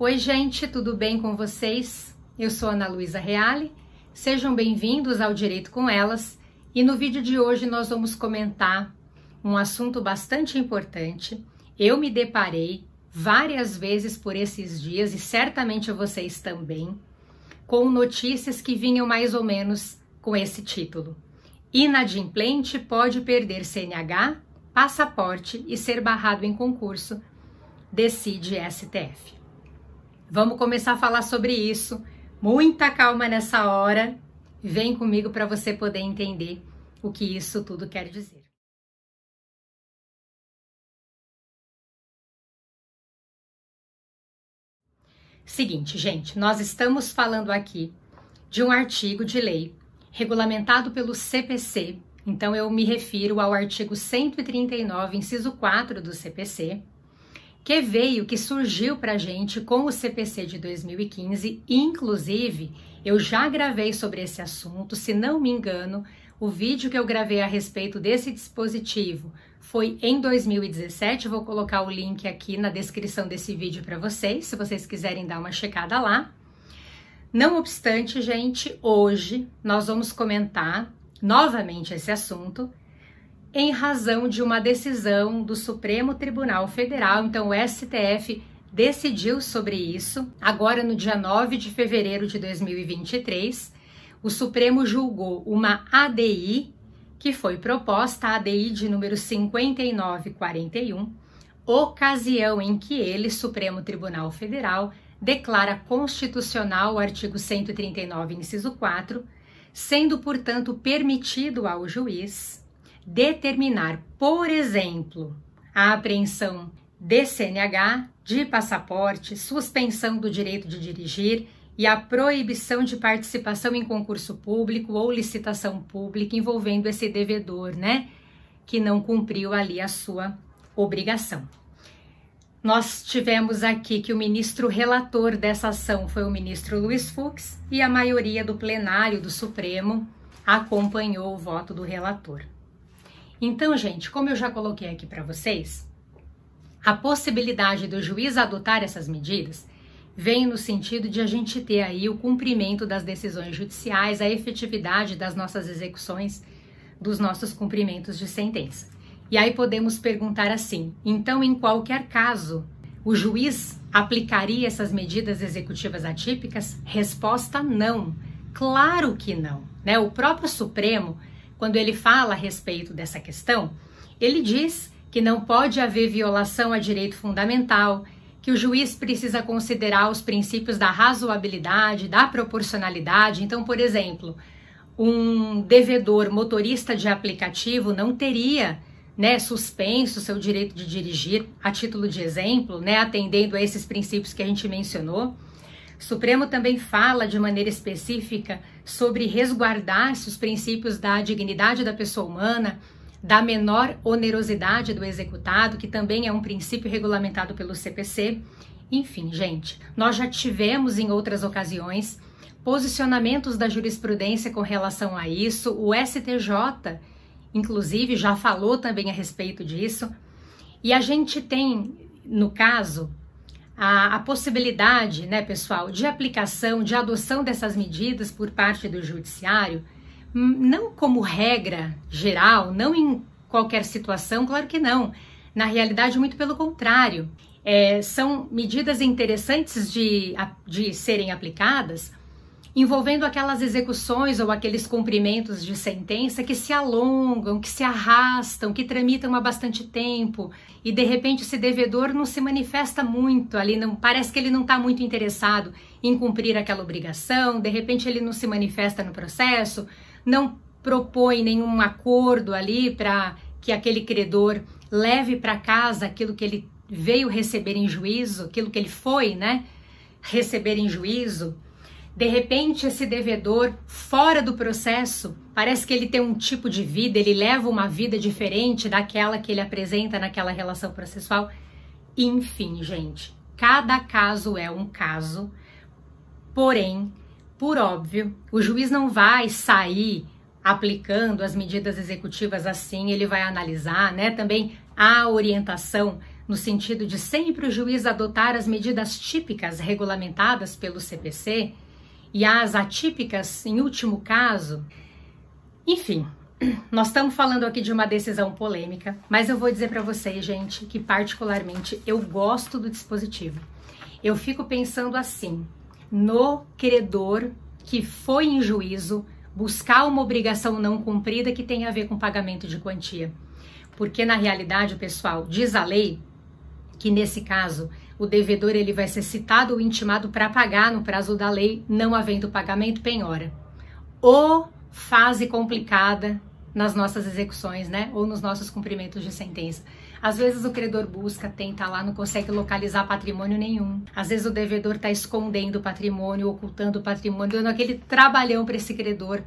Oi gente, tudo bem com vocês? Eu sou Ana Luísa Reale, sejam bem-vindos ao Direito com Elas e no vídeo de hoje nós vamos comentar um assunto bastante importante. Eu me deparei várias vezes por esses dias e certamente vocês também, com notícias que vinham mais ou menos com esse título: Inadimplente pode perder CNH, passaporte e ser barrado em concurso, decide STF. Vamos começar a falar sobre isso. Muita calma nessa hora. Vem comigo para você poder entender o que isso tudo quer dizer. Seguinte, gente, nós estamos falando aqui de um artigo de lei regulamentado pelo CPC. Então eu me refiro ao artigo 139, inciso 4 do CPC, que surgiu para a gente com o CPC de 2015. Inclusive, eu já gravei sobre esse assunto, se não me engano, o vídeo que eu gravei a respeito desse dispositivo foi em 2017, vou colocar o link aqui na descrição desse vídeo para vocês, se vocês quiserem dar uma checada lá. Não obstante, gente, hoje nós vamos comentar novamente esse assunto, em razão de uma decisão do Supremo Tribunal Federal. Então o STF decidiu sobre isso. Agora no dia 9 de fevereiro de 2023, o Supremo julgou uma ADI que foi proposta, a ADI de número 5941, ocasião em que ele, Supremo Tribunal Federal, declara constitucional o artigo 139, inciso 4, sendo, portanto, permitido ao juiz determinar, por exemplo, a apreensão de CNH, de passaporte, suspensão do direito de dirigir e a proibição de participação em concurso público ou licitação pública envolvendo esse devedor, né, que não cumpriu ali a sua obrigação. Nós tivemos aqui que o ministro relator dessa ação foi o ministro Luiz Fux e a maioria do plenário do Supremo acompanhou o voto do relator. Então, gente, como eu já coloquei aqui para vocês, a possibilidade do juiz adotar essas medidas vem no sentido de a gente ter aí o cumprimento das decisões judiciais, a efetividade das nossas execuções, dos nossos cumprimentos de sentença. E aí podemos perguntar assim: então, em qualquer caso, o juiz aplicaria essas medidas executivas atípicas? Resposta: não. Claro que não, né? O próprio Supremo, quando ele fala a respeito dessa questão, ele diz que não pode haver violação a direito fundamental, que o juiz precisa considerar os princípios da razoabilidade, da proporcionalidade. Então, por exemplo, um devedor motorista de aplicativo não teria, né, suspenso seu direito de dirigir, a título de exemplo, né, atendendo a esses princípios que a gente mencionou. O Supremo também fala de maneira específica sobre resguardar-se os princípios da dignidade da pessoa humana, da menor onerosidade do executado, que também é um princípio regulamentado pelo CPC. Enfim, gente, nós já tivemos em outras ocasiões posicionamentos da jurisprudência com relação a isso. O STJ, inclusive, já falou também a respeito disso. E a gente tem, no caso, a possibilidade, né, pessoal, de aplicação, de adoção dessas medidas por parte do judiciário, não como regra geral, não em qualquer situação, claro que não. Na realidade, muito pelo contrário. São medidas interessantes de serem aplicadas, envolvendo aquelas execuções ou aqueles cumprimentos de sentença que se alongam, que se arrastam, que tramitam há bastante tempo e de repente esse devedor não se manifesta muito ali, não, parece que ele não está muito interessado em cumprir aquela obrigação, de repente ele não se manifesta no processo, não propõe nenhum acordo ali para que aquele credor leve para casa aquilo que ele veio receber em juízo, aquilo que ele foi, né, receber em juízo. De repente, esse devedor, fora do processo, parece que ele tem um tipo de vida, ele leva uma vida diferente daquela que ele apresenta naquela relação processual. Enfim, gente, cada caso é um caso, porém, por óbvio, o juiz não vai sair aplicando as medidas executivas assim, ele vai analisar, né? Também a orientação no sentido de sempre o juiz adotar as medidas típicas regulamentadas pelo CPC e as atípicas em último caso. Enfim, nós estamos falando aqui de uma decisão polêmica, mas eu vou dizer para vocês, gente, que particularmente eu gosto do dispositivo. Eu fico pensando assim, no credor que foi em juízo buscar uma obrigação não cumprida que tem a ver com pagamento de quantia. Porque na realidade, pessoal, diz a lei que nesse caso o devedor ele vai ser citado ou intimado para pagar no prazo da lei, não havendo pagamento, penhora. Ou fase complicada nas nossas execuções, né? Ou nos nossos cumprimentos de sentença. Às vezes o credor busca, tenta lá, não consegue localizar patrimônio nenhum. Às vezes o devedor está escondendo o patrimônio, ocultando o patrimônio, dando aquele trabalhão para esse credor.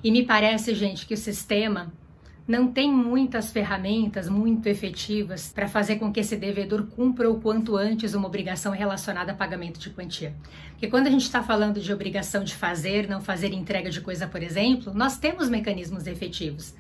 E me parece, gente, que o sistema não tem muitas ferramentas muito efetivas para fazer com que esse devedor cumpra o quanto antes uma obrigação relacionada a pagamento de quantia. Porque quando a gente está falando de obrigação de fazer, não fazer entrega de coisa, por exemplo, nós temos mecanismos efetivos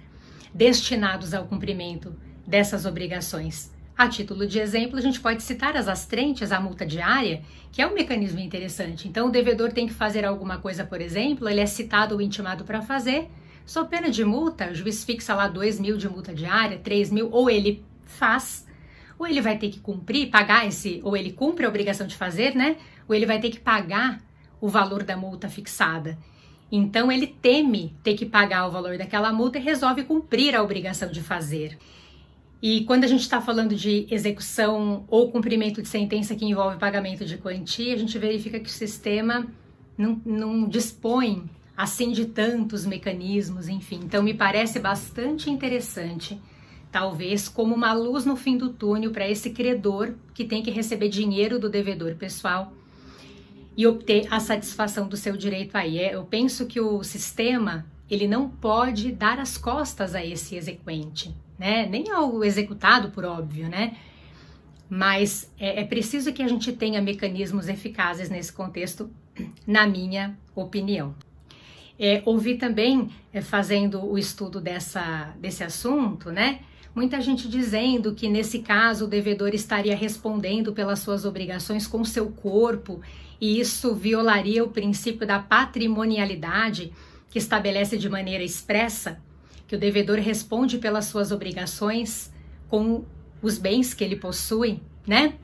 destinados ao cumprimento dessas obrigações. A título de exemplo, a gente pode citar as astrentes, a multa diária, que é um mecanismo interessante. Então, o devedor tem que fazer alguma coisa, por exemplo, ele é citado ou intimado para fazer, sob pena de multa, o juiz fixa lá 2.000 de multa diária, 3.000, ou ele faz, ou ele vai ter que cumprir, pagar ou ele cumpre a obrigação de fazer, né? Ou ele vai ter que pagar o valor da multa fixada. Então, ele teme ter que pagar o valor daquela multa e resolve cumprir a obrigação de fazer. E quando a gente está falando de execução ou cumprimento de sentença que envolve pagamento de quantia, a gente verifica que o sistema não dispõe assim de tantos mecanismos, enfim. Então me parece bastante interessante, talvez como uma luz no fim do túnel para esse credor que tem que receber dinheiro do devedor pessoal e obter a satisfação do seu direito aí. Eu penso que o sistema, ele não pode dar as costas a esse exequente, né? Nem ao executado, por óbvio, né? Mas é preciso que a gente tenha mecanismos eficazes nesse contexto, na minha opinião. Ouvi também, fazendo o estudo desse assunto, né? Muita gente dizendo que nesse caso o devedor estaria respondendo pelas suas obrigações com seu corpo e isso violaria o princípio da patrimonialidade, que estabelece de maneira expressa que o devedor responde pelas suas obrigações com os bens que ele possui, né?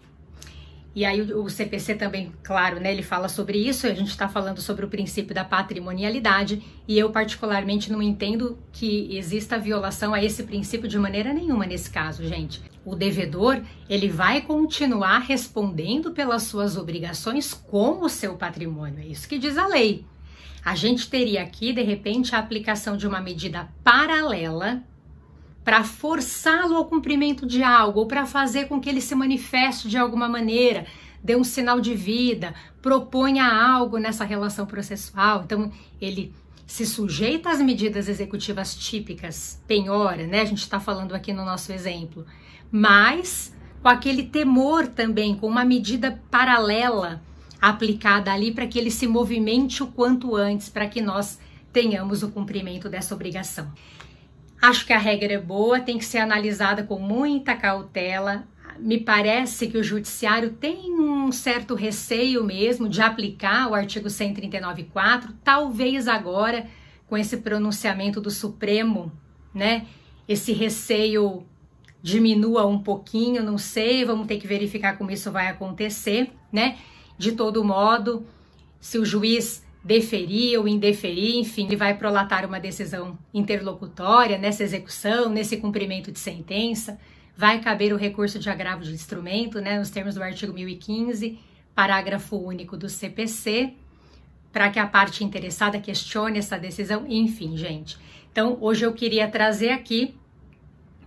E aí o CPC também, claro, né, ele fala sobre isso, a gente está falando sobre o princípio da patrimonialidade, e eu particularmente não entendo que exista violação a esse princípio de maneira nenhuma nesse caso, gente. O devedor, ele vai continuar respondendo pelas suas obrigações com o seu patrimônio, é isso que diz a lei. A gente teria aqui, de repente, a aplicação de uma medida paralela para forçá-lo ao cumprimento de algo, ou para fazer com que ele se manifeste de alguma maneira, dê um sinal de vida, proponha algo nessa relação processual. Então, ele se sujeita às medidas executivas típicas, penhora, né? A gente está falando aqui no nosso exemplo, mas com aquele temor também, com uma medida paralela aplicada ali para que ele se movimente o quanto antes, para que nós tenhamos o cumprimento dessa obrigação. Acho que a regra é boa, tem que ser analisada com muita cautela. Me parece que o judiciário tem um certo receio mesmo de aplicar o artigo 139.4, talvez agora com esse pronunciamento do Supremo, né? Esse receio diminua um pouquinho, não sei, vamos ter que verificar como isso vai acontecer, né? De todo modo, se o juiz deferir ou indeferir, enfim, ele vai prolatar uma decisão interlocutória nessa execução, nesse cumprimento de sentença, vai caber o recurso de agravo de instrumento, né, nos termos do artigo 1015, parágrafo único do CPC, para que a parte interessada questione essa decisão, enfim, gente. Então, hoje eu queria trazer aqui,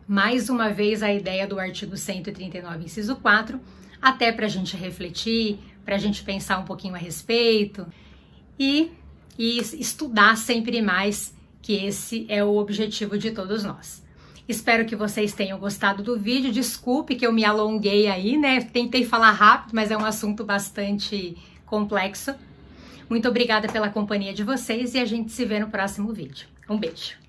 mais uma vez, a ideia do artigo 139, inciso 4, até para a gente refletir, para a gente pensar um pouquinho a respeito, e estudar sempre mais, que esse é o objetivo de todos nós. Espero que vocês tenham gostado do vídeo, desculpe que eu me alonguei aí, né? Tentei falar rápido, mas é um assunto bastante complexo. Muito obrigada pela companhia de vocês e a gente se vê no próximo vídeo. Um beijo!